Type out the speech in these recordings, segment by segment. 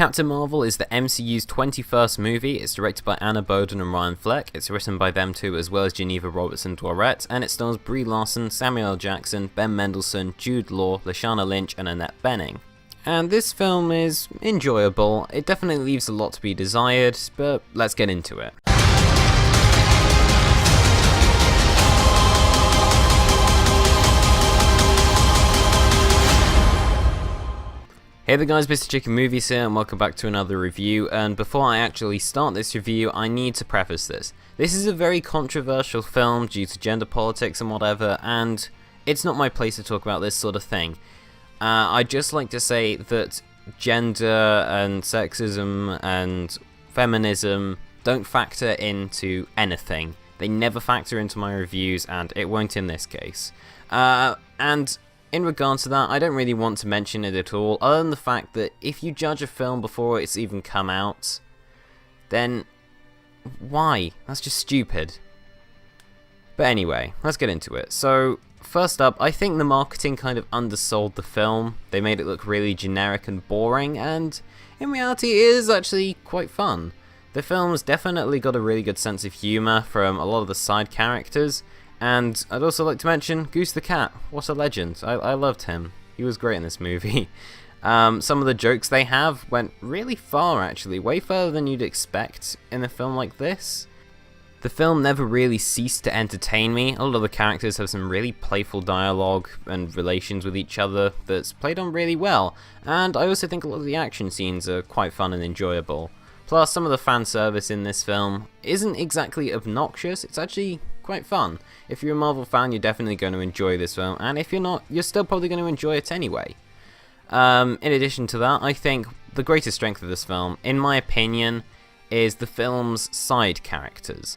Captain Marvel is the MCU's 21st movie. It's directed by Anna Boden and Ryan Fleck. It's written by them two as well as Geneva Robertson-Dworet, and it stars Brie Larson, Samuel L. Jackson, Ben Mendelsohn, Jude Law, Lashana Lynch, and Annette Bening. And this film is enjoyable. It definitely leaves a lot to be desired, but let's get into it. Hey there guys, Mr. Chicken Movies here, and welcome back to another review. And before I actually start this review, I need to preface this. This is a very controversial film due to gender politics and whatever, and it's not my place to talk about this sort of thing. I'd just like to say that gender and sexism and feminism don't factor into anything. They never factor into my reviews, and it won't in this case. And in regards to that, I don't really want to mention it at all, other than the fact that if you judge a film before it's even come out, then why? That's just stupid. But anyway, let's get into it. So, first up, I think the marketing kind of undersold the film. They made it look really generic and boring, and in reality it is actually quite fun. The film's definitely got a really good sense of humour from a lot of the side characters. And I'd also like to mention Goose the Cat. What a legend. I loved him. He was great in this movie. Some of the jokes they have went really far, actually. Way further than you'd expect in a film like this. The film never really ceased to entertain me. A lot of the characters have some really playful dialogue and relations with each other that's played on really well. And I also think a lot of the action scenes are quite fun and enjoyable. Plus, some of the fan service in this film isn't exactly obnoxious. It's actually quite fun. If you're a Marvel fan, you're definitely going to enjoy this film, and if you're not, you're still probably going to enjoy it anyway. In addition to that, I think the greatest strength of this film, in my opinion, is the film's side characters.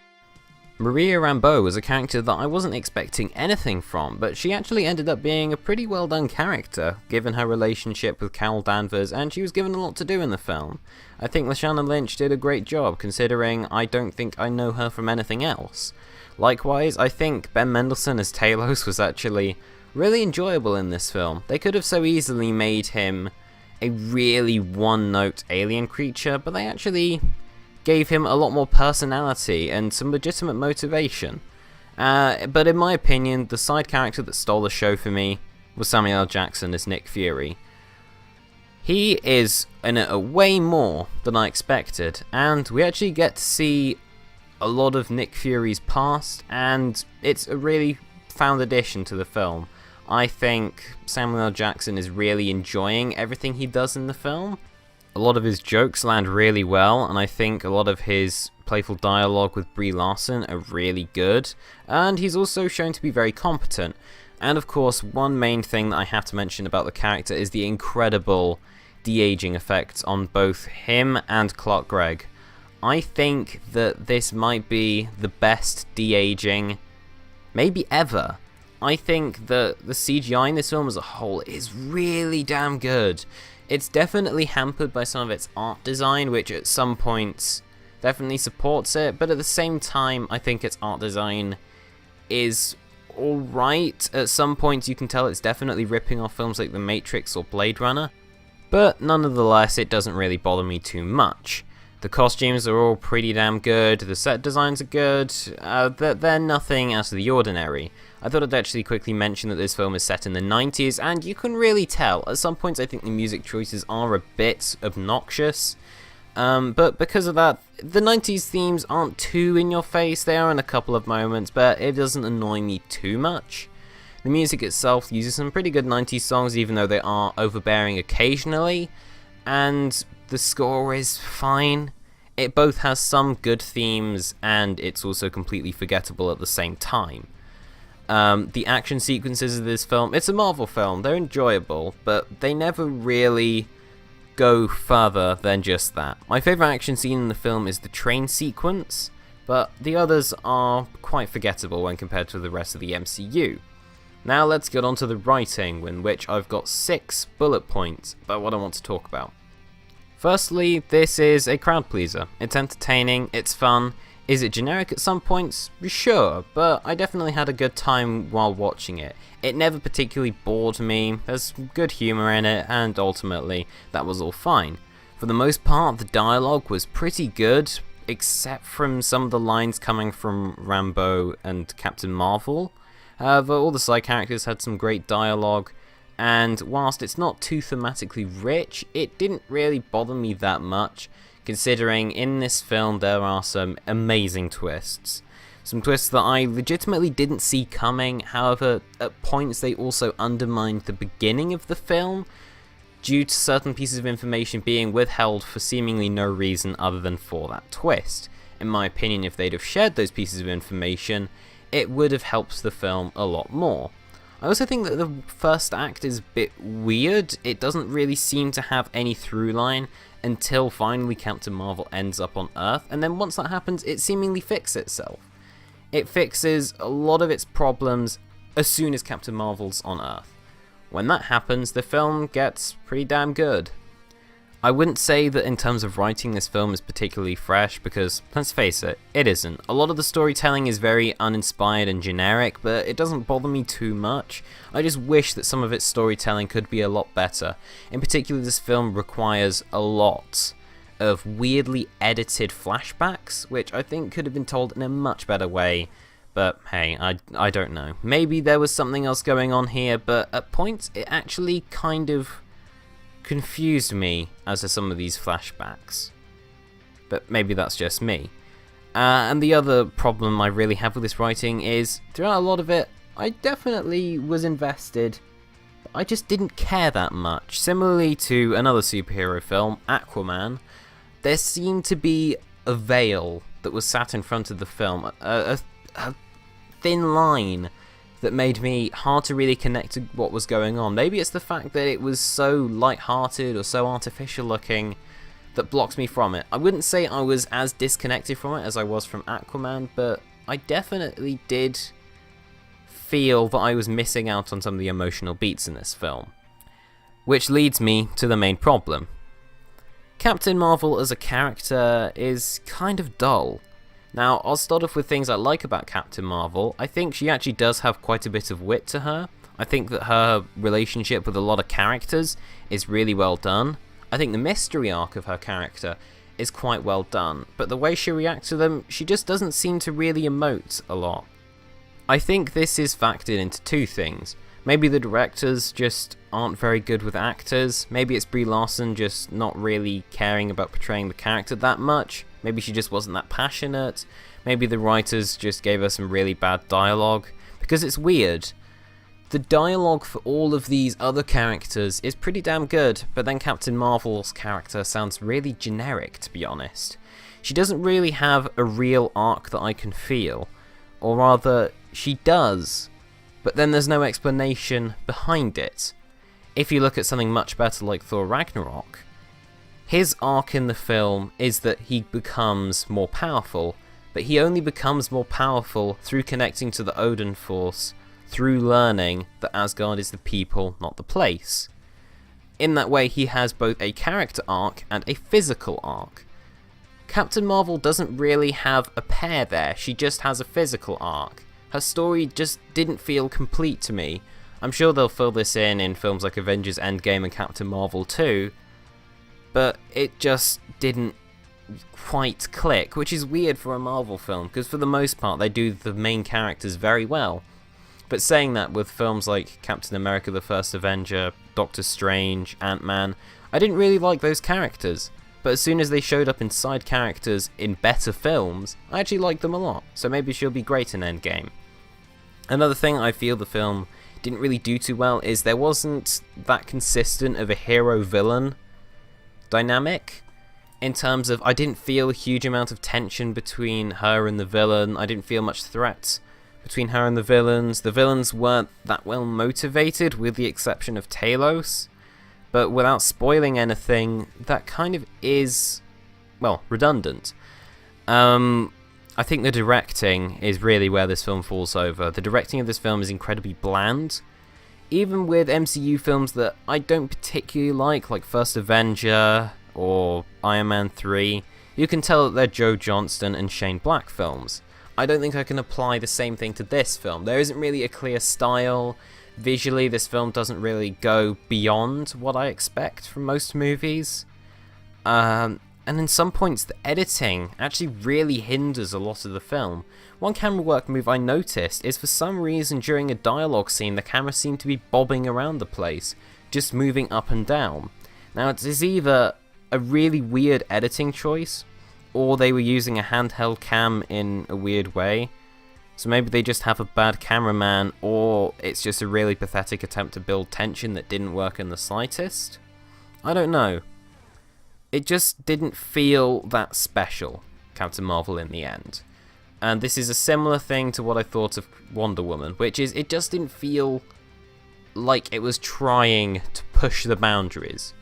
Maria Rambeau was a character that I wasn't expecting anything from, but she actually ended up being a pretty well done character, given her relationship with Carol Danvers, and she was given a lot to do in the film. I think Lashana Lynch did a great job, considering I don't think I know her from anything else. Likewise, I think Ben Mendelsohn as Talos was actually really enjoyable in this film. They could have so easily made him a really one-note alien creature, but they actually gave him a lot more personality and some legitimate motivation. But in my opinion, the side character that stole the show for me was Samuel L. Jackson as Nick Fury. He is in it way more than I expected, and we actually get to see a lot of Nick Fury's past, and it's a really found addition to the film. I think Samuel L. Jackson is really enjoying everything he does in the film. A lot of his jokes land really well, and I think a lot of his playful dialogue with Brie Larson are really good, and he's also shown to be very competent. And of course, one main thing that I have to mention about the character is the incredible de-aging effects on both him and Clark Gregg. I think that this might be the best de-aging, maybe ever. I think that the CGI in this film as a whole is really damn good. It's definitely hampered by some of its art design, which at some points definitely supports it, but at the same time, I think its art design is alright. At some points, you can tell it's definitely ripping off films like The Matrix or Blade Runner, but nonetheless, it doesn't really bother me too much. The costumes are all pretty damn good, the set designs are good, they're nothing out of the ordinary. I thought I'd actually quickly mention that this film is set in the 90s, and you can really tell. At some points I think the music choices are a bit obnoxious, but because of that, the 90s themes aren't too in your face. They are in a couple of moments, but it doesn't annoy me too much. The music itself uses some pretty good 90s songs, even though they are overbearing occasionally, and the score is fine. It both has some good themes, and it's also completely forgettable at the same time. The action sequences of this film, it's a Marvel film, they're enjoyable, but they never really go further than just that. My favourite action scene in the film is the train sequence, but the others are quite forgettable when compared to the rest of the MCU. Now let's get on to the writing, in which I've got 6 bullet points about what I want to talk about. Firstly, this is a crowd pleaser. It's entertaining, it's fun. Is it generic at some points? Sure, but I definitely had a good time while watching it. It never particularly bored me, there's good humour in it, and ultimately, that was all fine. For the most part, the dialogue was pretty good, except from some of the lines coming from Rambeau and Captain Marvel. However, all the side characters had some great dialogue, and whilst it's not too thematically rich, it didn't really bother me that much, considering in this film there are some amazing twists. Some twists that I legitimately didn't see coming, however, at points they also undermined the beginning of the film, due to certain pieces of information being withheld for seemingly no reason other than for that twist. In my opinion, if they'd have shared those pieces of information, it would have helped the film a lot more. I also think that the first act is a bit weird. It doesn't really seem to have any through line until finally Captain Marvel ends up on Earth, and then once that happens, it seemingly fixes itself. It fixes a lot of its problems as soon as Captain Marvel's on Earth. When that happens, the film gets pretty damn good. I wouldn't say that in terms of writing this film is particularly fresh, because, let's face it, it isn't. A lot of the storytelling is very uninspired and generic, but it doesn't bother me too much. I just wish that some of its storytelling could be a lot better. In particular, this film requires a lot of weirdly edited flashbacks, which I think could have been told in a much better way. But hey, I don't know. Maybe there was something else going on here, but at points it actually kind of confused me as to some of these flashbacks. But maybe that's just me. And the other problem I really have with this writing is, throughout a lot of it, I definitely was invested, but I just didn't care that much. Similarly to another superhero film, Aquaman, there seemed to be a veil that was sat in front of the film, a thin line that made me hard to really connect to what was going on. Maybe it's the fact that it was so light-hearted or so artificial looking that blocks me from it. I wouldn't say I was as disconnected from it as I was from Aquaman, but I definitely did feel that I was missing out on some of the emotional beats in this film. Which leads me to the main problem. Captain Marvel as a character is kind of dull. Now, I'll start off with things I like about Captain Marvel. I think she actually does have quite a bit of wit to her. I think that her relationship with a lot of characters is really well done. I think the mystery arc of her character is quite well done, but the way she reacts to them, she just doesn't seem to really emote a lot. I think this is factored into two things. Maybe the directors just aren't very good with actors. Maybe it's Brie Larson just not really caring about portraying the character that much. Maybe she just wasn't that passionate. Maybe the writers just gave her some really bad dialogue. Because it's weird. The dialogue for all of these other characters is pretty damn good, but then Captain Marvel's character sounds really generic, to be honest. She doesn't really have a real arc that I can feel. Or rather, she does, but then there's no explanation behind it. If you look at something much better like Thor Ragnarok, his arc in the film is that he becomes more powerful, but he only becomes more powerful through connecting to the Odin Force, through learning that Asgard is the people, not the place. In that way, he has both a character arc and a physical arc. Captain Marvel doesn't really have a pair there, she just has a physical arc. Her story just didn't feel complete to me. I'm sure they'll fill this in films like Avengers Endgame and Captain Marvel 2, but it just didn't quite click, which is weird for a Marvel film, because for the most part they do the main characters very well. But saying that, with films like Captain America the First Avenger, Doctor Strange, Ant-Man, I didn't really like those characters. But as soon as they showed up in side characters in better films, I actually liked them a lot, so maybe she'll be great in Endgame. Another thing I feel the film didn't really do too well is there wasn't that consistent of a hero-villain dynamic. In terms of, I didn't feel a huge amount of tension between her and the villain, I didn't feel much threat between her and the villains. The villains weren't that well motivated, with the exception of Talos. But without spoiling anything, that kind of is, well, redundant. I think the directing is really where this film falls over. The directing of this film is incredibly bland. Even with MCU films that I don't particularly like First Avenger or Iron Man 3, you can tell that they're Joe Johnston and Shane Black films. I don't think I can apply the same thing to this film. There isn't really a clear style. Visually, this film doesn't really go beyond what I expect from most movies. And in some points, the editing actually really hinders a lot of the film. One camera work move I noticed is for some reason during a dialogue scene, the camera seemed to be bobbing around the place, just moving up and down. Now, it is either a really weird editing choice, or they were using a handheld cam in a weird way. So maybe they just have a bad cameraman, or it's just a really pathetic attempt to build tension that didn't work in the slightest. I don't know. It just didn't feel that special, Captain Marvel, in the end. And this is a similar thing to what I thought of Wonder Woman, which is it just didn't feel like it was trying to push the boundaries.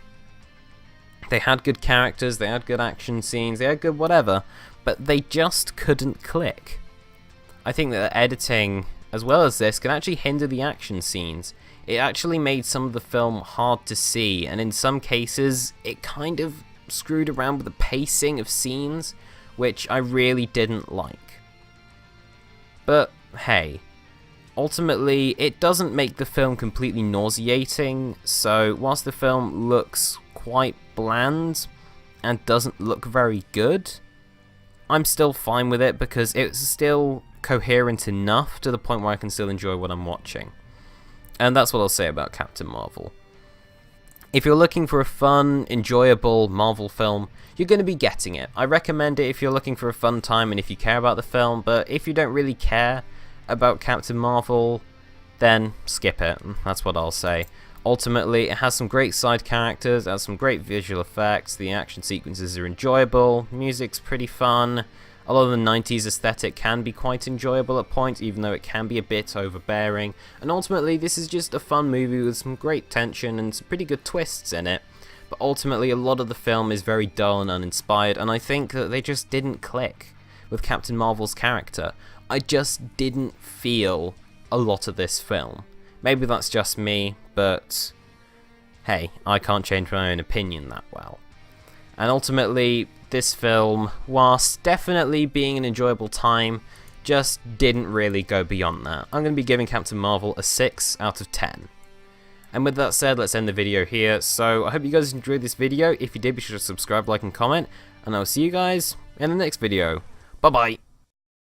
They had good characters, they had good action scenes, they had good whatever, but they just couldn't click. I think that the editing, as well as this, can actually hinder the action scenes. It actually made some of the film hard to see, and in some cases, it kind of screwed around with the pacing of scenes, which I really didn't like. But hey, ultimately it doesn't make the film completely nauseating, so whilst the film looks quite bland and doesn't look very good, I'm still fine with it because it's still coherent enough to the point where I can still enjoy what I'm watching. And that's what I'll say about Captain Marvel. If you're looking for a fun, enjoyable Marvel film, you're going to be getting it. I recommend it if you're looking for a fun time and if you care about the film, but if you don't really care about Captain Marvel, then skip it. That's what I'll say. Ultimately, it has some great side characters, it has some great visual effects, the action sequences are enjoyable, music's pretty fun. A lot of the 90s aesthetic can be quite enjoyable at points, even though it can be a bit overbearing. And ultimately, this is just a fun movie with some great tension and some pretty good twists in it. But ultimately, a lot of the film is very dull and uninspired, and I think that they just didn't click with Captain Marvel's character. I just didn't feel a lot of this film. Maybe that's just me, but hey, I can't change my own opinion that well. And ultimately, this film, whilst definitely being an enjoyable time, just didn't really go beyond that. I'm going to be giving Captain Marvel a 6 out of 10. And with that said, let's end the video here. So I hope you guys enjoyed this video. If you did, be sure to subscribe, like, and comment. And I'll see you guys in the next video. Bye-bye.